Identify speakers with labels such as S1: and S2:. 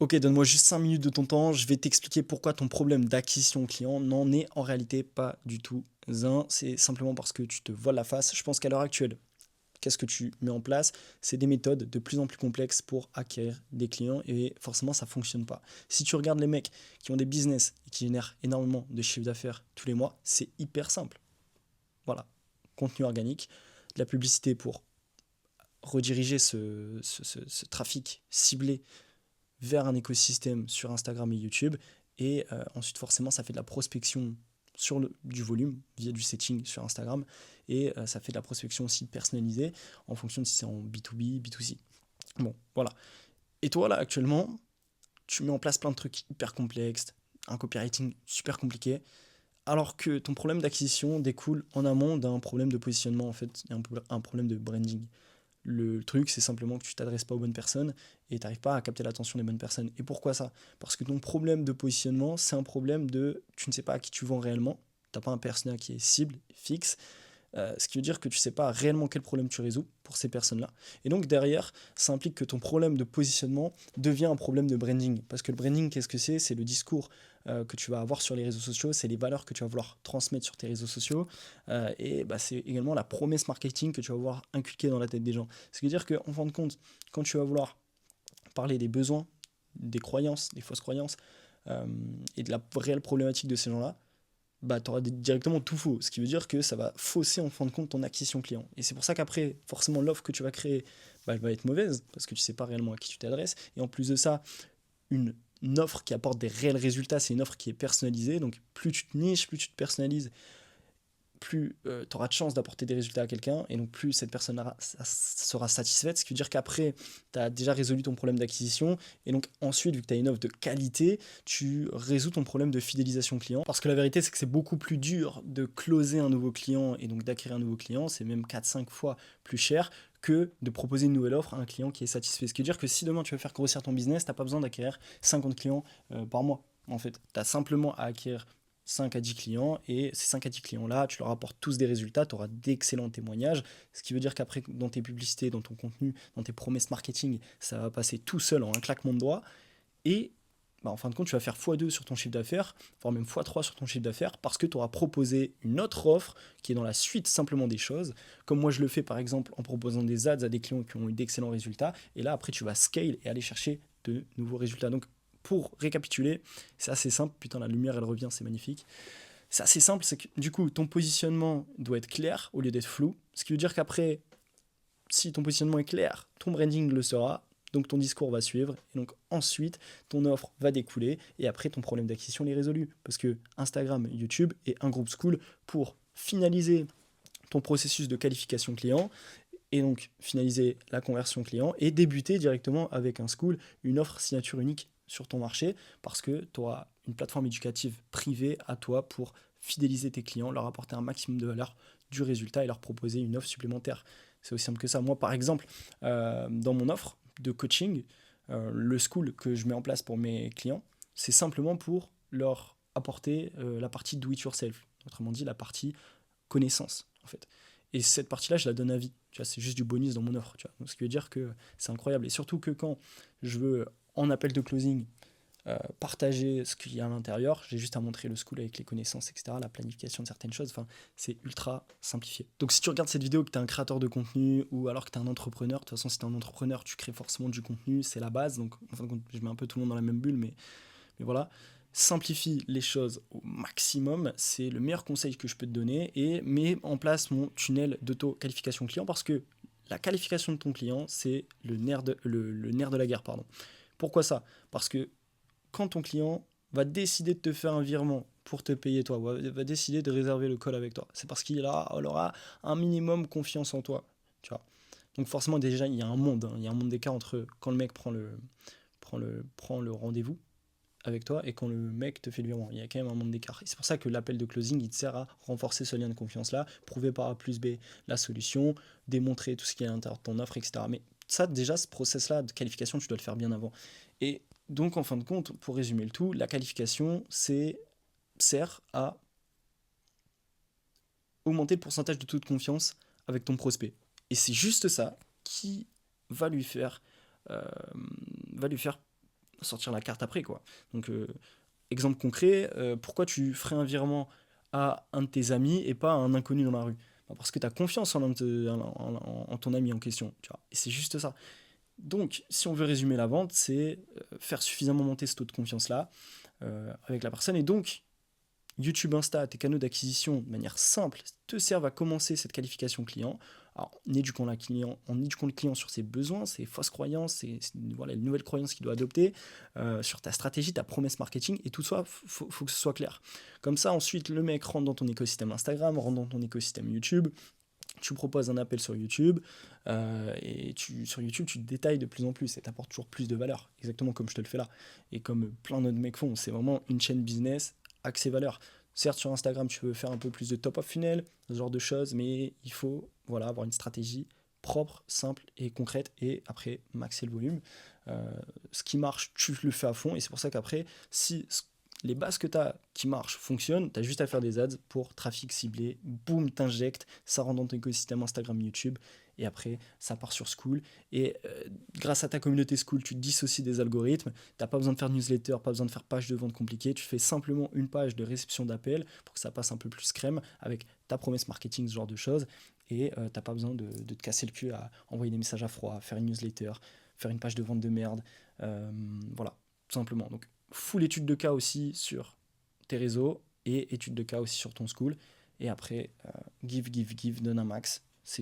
S1: Ok, donne-moi juste 5 minutes de ton temps, je vais t'expliquer pourquoi ton problème d'acquisition client n'en est en réalité pas du tout un. C'est simplement parce que tu te voiles la face. Je pense qu'à l'heure actuelle, qu'est-ce que tu mets en place? C'est des méthodes de plus en plus complexes pour acquérir des clients et forcément ça ne fonctionne pas. Si tu regardes les mecs qui ont des business et qui génèrent énormément de chiffre d'affaires tous les mois, c'est hyper simple. Voilà, contenu organique, de la publicité pour rediriger ce trafic ciblé vers un écosystème sur Instagram et YouTube. Et ensuite, forcément, ça fait de la prospection du volume via du setting sur Instagram. Et ça fait de la prospection aussi personnalisée en fonction de si c'est en B2B, B2C. Bon, voilà. Et toi, là, actuellement, tu mets en place plein de trucs hyper complexes, un copywriting super compliqué, alors que ton problème d'acquisition découle en amont d'un problème de positionnement, en fait, et un problème de branding. Le truc, c'est simplement que tu t'adresses pas aux bonnes personnes et tu n'arrives pas à capter l'attention des bonnes personnes. Et pourquoi ça? Parce que ton problème de positionnement, c'est un problème de tu ne sais pas à qui tu vends réellement. Tu n'as pas un personnel qui est cible, fixe. Ce qui veut dire que tu ne sais pas réellement quel problème tu résous pour ces personnes-là. Et donc derrière, ça implique que ton problème de positionnement devient un problème de branding. Parce que le branding, qu'est-ce que c'est? C'est le discours que tu vas avoir sur les réseaux sociaux, c'est les valeurs que tu vas vouloir transmettre sur tes réseaux sociaux, et bah, c'est également la promesse marketing que tu vas vouloir inculquer dans la tête des gens. Ce qui veut dire qu'en fin de compte, quand tu vas vouloir parler des besoins, des croyances, des fausses croyances, euh, et de la réelle problématique de ces gens-là, bah, tu auras directement tout faux. Ce qui veut dire que ça va fausser en fin de compte ton acquisition client. Et c'est pour ça qu'après, forcément, l'offre que tu vas créer, bah, elle va être mauvaise parce que tu ne sais pas réellement à qui tu t'adresses. Et en plus de ça, une, une offre qui apporte des réels résultats, c'est une offre qui est personnalisée. Donc plus tu te niches, plus tu te personnalises, plus tu auras de chances d'apporter des résultats à quelqu'un, et donc plus cette personne sera satisfaite, ce qui veut dire qu'après, tu as déjà résolu ton problème d'acquisition, et donc ensuite, vu que tu as une offre de qualité, tu résous ton problème de fidélisation client, parce que la vérité, c'est que c'est beaucoup plus dur de closer un nouveau client, et donc d'acquérir un nouveau client, c'est même 4-5 fois plus cher que de proposer une nouvelle offre à un client qui est satisfait. Ce qui veut dire que si demain tu veux faire grossir ton business, tu n'as pas besoin d'acquérir 50 clients par mois. En fait, tu as simplement à acquérir 5 à 10 clients, et ces 5 à 10 clients-là, tu leur apportes tous des résultats, tu auras d'excellents témoignages, ce qui veut dire qu'après, dans tes publicités, dans ton contenu, dans tes promesses marketing, ça va passer tout seul en un claquement de doigts, et bah, en fin de compte, tu vas faire x2 sur ton chiffre d'affaires, voire même x3 sur ton chiffre d'affaires, parce que tu auras proposé une autre offre qui est dans la suite simplement des choses, comme moi je le fais par exemple en proposant des ads à des clients qui ont eu d'excellents résultats, et là après tu vas scale et aller chercher de nouveaux résultats. Donc pour récapituler, c'est assez simple. Putain, la lumière elle revient, c'est magnifique. C'est assez simple, c'est que du coup ton positionnement doit être clair au lieu d'être flou. Ce qui veut dire qu'après, si ton positionnement est clair, ton branding le sera. Donc ton discours va suivre, et donc ensuite ton offre va découler, et après ton problème d'acquisition est résolu. Parce que Instagram, YouTube et un groupe school pour finaliser ton processus de qualification client, et donc finaliser la conversion client et débuter directement avec un school, une offre signature unique sur ton marché, parce que tu auras une plateforme éducative privée à toi pour fidéliser tes clients, leur apporter un maximum de valeur, du résultat, et leur proposer une offre supplémentaire. C'est aussi simple que ça. Moi, par exemple, dans mon offre de coaching, le school que je mets en place pour mes clients, c'est simplement pour leur apporter la partie do it yourself, autrement dit la partie connaissance en fait. Et cette partie-là, je la donne à vie. Tu vois, c'est juste du bonus dans mon offre. Tu vois. Donc, ce qui veut dire que c'est incroyable. Et surtout que quand je veux, en appel de closing, partager ce qu'il y a à l'intérieur, j'ai juste à montrer le school avec les connaissances, etc., la planification de certaines choses. Enfin, c'est ultra simplifié. Donc, si tu regardes cette vidéo, que tu es un créateur de contenu ou alors que tu es un entrepreneur, de toute façon, si tu es un entrepreneur, tu crées forcément du contenu, c'est la base. Donc, en fin de compte, je mets un peu tout le monde dans la même bulle, mais voilà, simplifie les choses au maximum, c'est le meilleur conseil que je peux te donner, et mets en place mon tunnel d'auto-qualification client, parce que la qualification de ton client, c'est le nerf de la guerre. Pardon. Pourquoi ça? Parce que quand ton client va décider de te faire un virement pour te payer toi, va décider de réserver le call avec toi, c'est parce qu'il aura un minimum confiance en toi. Tu vois. Donc forcément déjà il y a un monde, hein, il y a un monde d'écart entre quand le mec prend le rendez-vous avec toi et quand le mec te fait le virement. Il y a quand même un monde d'écart. Et c'est pour ça que l'appel de closing, il te sert à renforcer ce lien de confiance-là, prouver par A plus B la solution, démontrer tout ce qui est à l'intérieur de ton offre, etc. Mais ça, déjà, ce process-là de qualification, tu dois le faire bien avant. Et donc, en fin de compte, pour résumer le tout, la qualification, sert à augmenter le pourcentage de taux de confiance avec ton prospect. Et c'est juste ça qui va lui faire, euh, va lui faire sortir la carte après, quoi. Donc, exemple concret, pourquoi tu ferais un virement à un de tes amis et pas à un inconnu dans la rue? Bah, parce que tu as confiance en ton ami en question, tu vois. Et c'est juste ça. Donc, si on veut résumer la vente, c'est faire suffisamment monter ce taux de confiance-là avec la personne. Et donc, YouTube, Insta, tes canaux d'acquisition de manière simple te servent à commencer cette qualification client. Alors, en éduquant le client sur ses besoins, ses fausses croyances, voilà, les nouvelles croyances qu'il doit adopter, sur ta stratégie, ta promesse marketing, et tout ça, faut que ce soit clair. Comme ça, ensuite, le mec rentre dans ton écosystème Instagram, rentre dans ton écosystème YouTube, tu proposes un appel sur YouTube, sur YouTube, tu te détailles de plus en plus et t'apportes toujours plus de valeur, exactement comme je te le fais là. Et comme plein d'autres mecs font, c'est vraiment une chaîne business axée valeur. Certes, sur Instagram, tu peux faire un peu plus de top of funnel, ce genre de choses, mais il faut voilà, avoir une stratégie propre, simple et concrète, et après, maxer le volume. Ce qui marche, tu le fais à fond, et c'est pour ça qu'après, si les bases que tu as qui marchent fonctionnent, tu as juste à faire des ads pour trafic ciblé, boum, t'injectes, ça rentre dans ton écosystème Instagram, YouTube, et après, ça part sur School. Et grâce à ta communauté School, tu te dissocies des algorithmes, t'as pas besoin de faire newsletter, pas besoin de faire page de vente compliquée, tu fais simplement une page de réception d'appel pour que ça passe un peu plus crème avec ta promesse marketing, ce genre de choses, et t'as pas besoin de te casser le cul à envoyer des messages à froid, faire une newsletter, faire une page de vente de merde, voilà, tout simplement. Donc, full étude de cas aussi sur tes réseaux et étude de cas aussi sur ton school. Et après, give, donne un max. C'est tout.